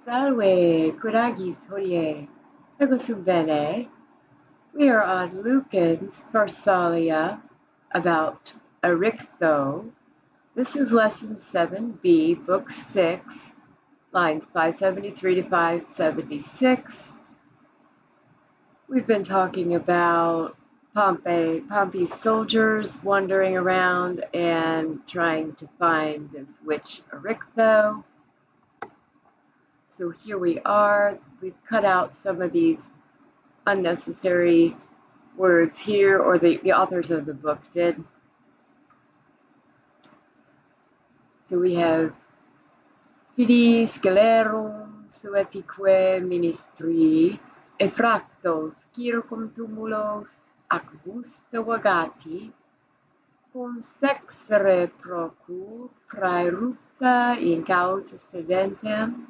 Salve, Kuragis Hodie, Bene. We are on Lucan's Pharsalia about Erictho. This is Lesson 7b, Book 6, lines 573 to 576. We've been talking about Pompey's soldiers wandering around and trying to find this witch Erictho. So here we are. We've cut out some of these unnecessary words here, or the authors of the book did. So we have Fidi scelerum suetique ministri, effractos circum tumulos ac busta vagati, conspexere procu praerupta incauta sedentem,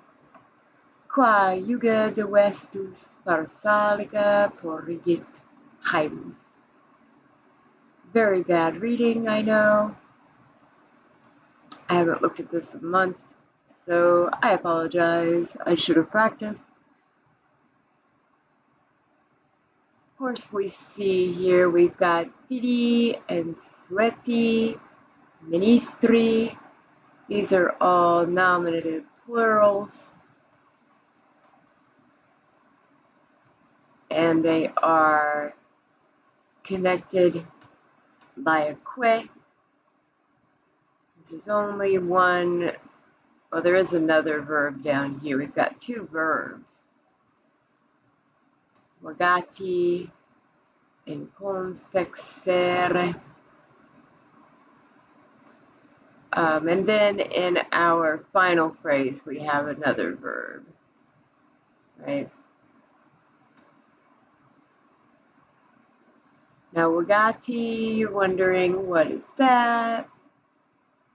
qua juga de vestus Pharsalica porrigit haemus. Very bad reading, I know. I haven't looked at this in months, so I apologize. I should have practiced. Of course, we see here we've got fidi and sueti, ministri. These are all nominative plurals, and they are connected by a que. There's only one, well, there is another verb down here. We've got two verbs, vagati and conspexere. And then in our final phrase, we have another verb, right? Now, vagati, you're wondering, what is that?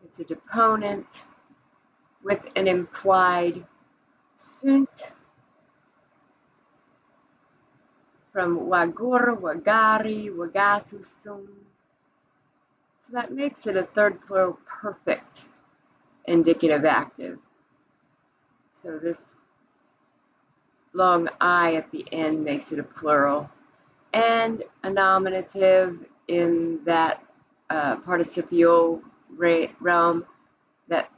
It's a deponent with an implied sunt from vagor, vagari, vagatus sum. So that makes it a third plural perfect indicative active. So this long I at the end makes it a plural. And a nominative in that participial realm that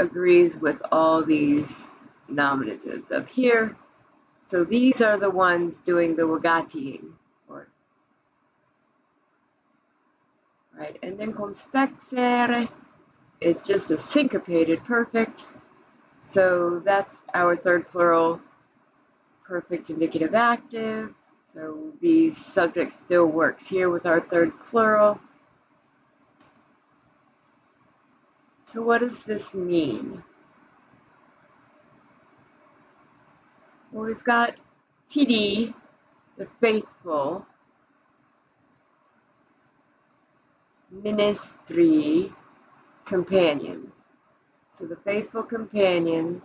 agrees with all these nominatives up here. So these are the ones doing the vagatiing. Right, and then conspexere is just a syncopated perfect. So that's our third plural perfect indicative active. So the subject still works here with our third plural. So what does this mean? Well, we've got fidi, the faithful, ministri, companions. So the faithful companions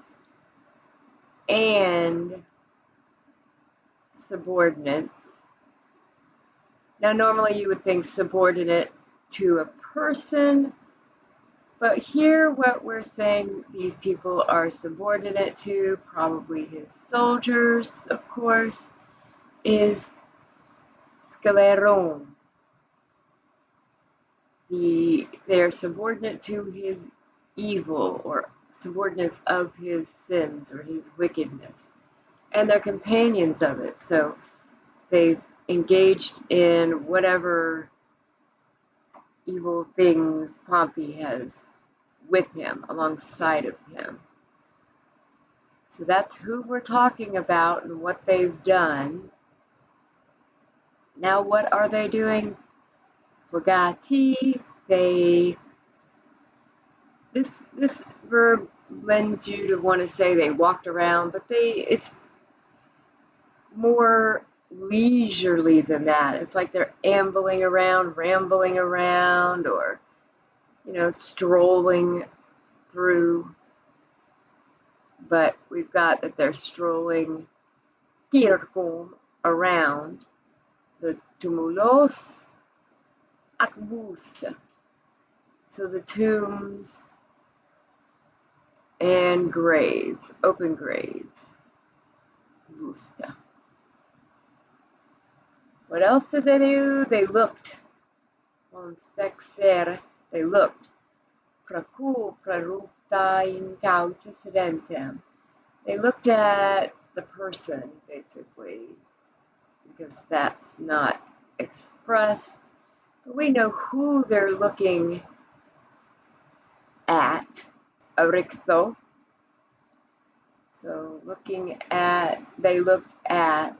and subordinates. Now, normally you would think subordinate to a person, but here what we're saying these people are subordinate to, probably his soldiers, of course, is scelerum. They're subordinate to his evil, or subordinates of his sins or his wickedness, and they're companions of it. So they've engaged in whatever evil things Pompey has with him, alongside of him. So that's who we're talking about and what they've done. Now, what are they doing? Vagati, this verb lends you to want to say they walked around, but it's more leisurely than that. It's like they're ambling around, rambling around, or strolling through. But we've got that they're strolling circum, around the tumulos ac busta. So the tombs and graves, open graves. Busta. What else did they do? They looked. Conspexere. They looked. Pracu prarupta incauta sedentem. They looked at the person, basically, because that's not expressed. But we know who they're looking at. Arictho. So looking at, they looked at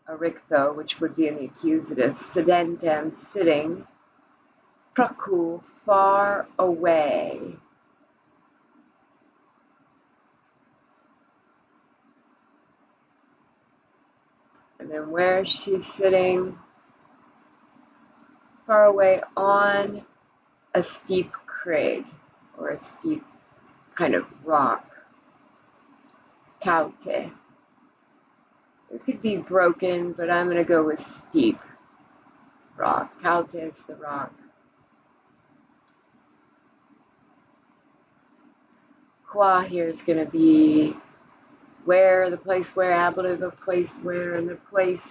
arictho, which would be in the accusative, sedentem, sitting, praku, far away. And then where she's sitting, far away on a steep crag, or a steep kind of rock. Caute. It could be broken, but I'm going to go with steep rock. Caute is the rock. Qua here is going to be where, the place where, ablative, the place where, and the place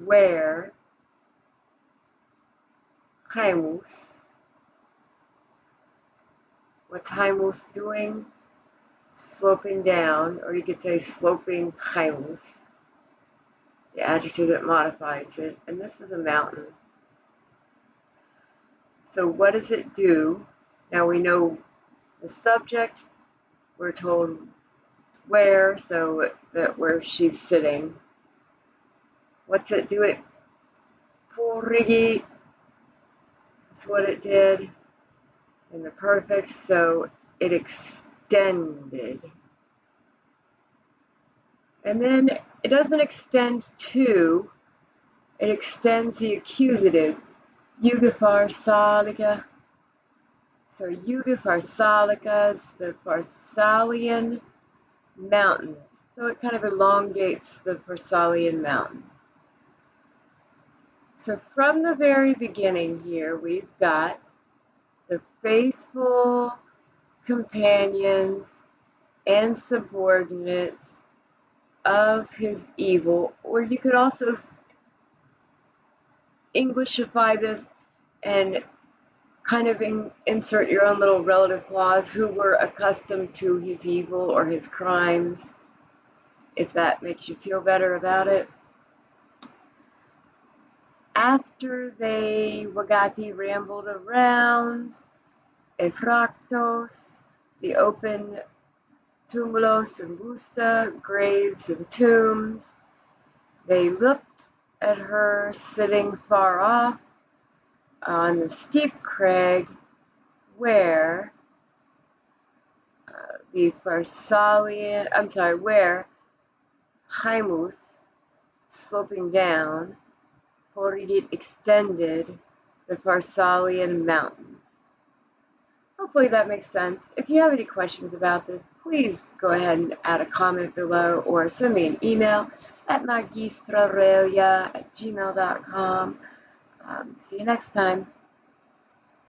where Haimus. What's Haimus doing? Sloping down, or you could say sloping Haimus, the adjective that modifies it. And this is a mountain. So what does it do? Now we know the subject. We're told where, so that where she's sitting. What's it do? It porigi. That's what it did in the perfect. So it extended. And then it doesn't extend to, it extends the accusative. Yuga Pharsalica. So Yuga Pharsalica is the Pharsalian mountains. So it kind of elongates the Pharsalian mountains. So from the very beginning here, we've got the faithful companions and subordinates of his evil, or you could also Englishify this and kind of insert your own little relative clause, who were accustomed to his evil or his crimes, if that makes you feel better about it. After they Wagati rambled around, Efraktos, the open tumulos and busta, graves and tombs, they looked at her sitting far off on the steep crag where where Haimus, sloping down, Horigit extended the Pharsalian mountains. Hopefully that makes sense. If you have any questions about this, please go ahead and add a comment below or send me an email at magistrarelia@gmail.com. See you next time.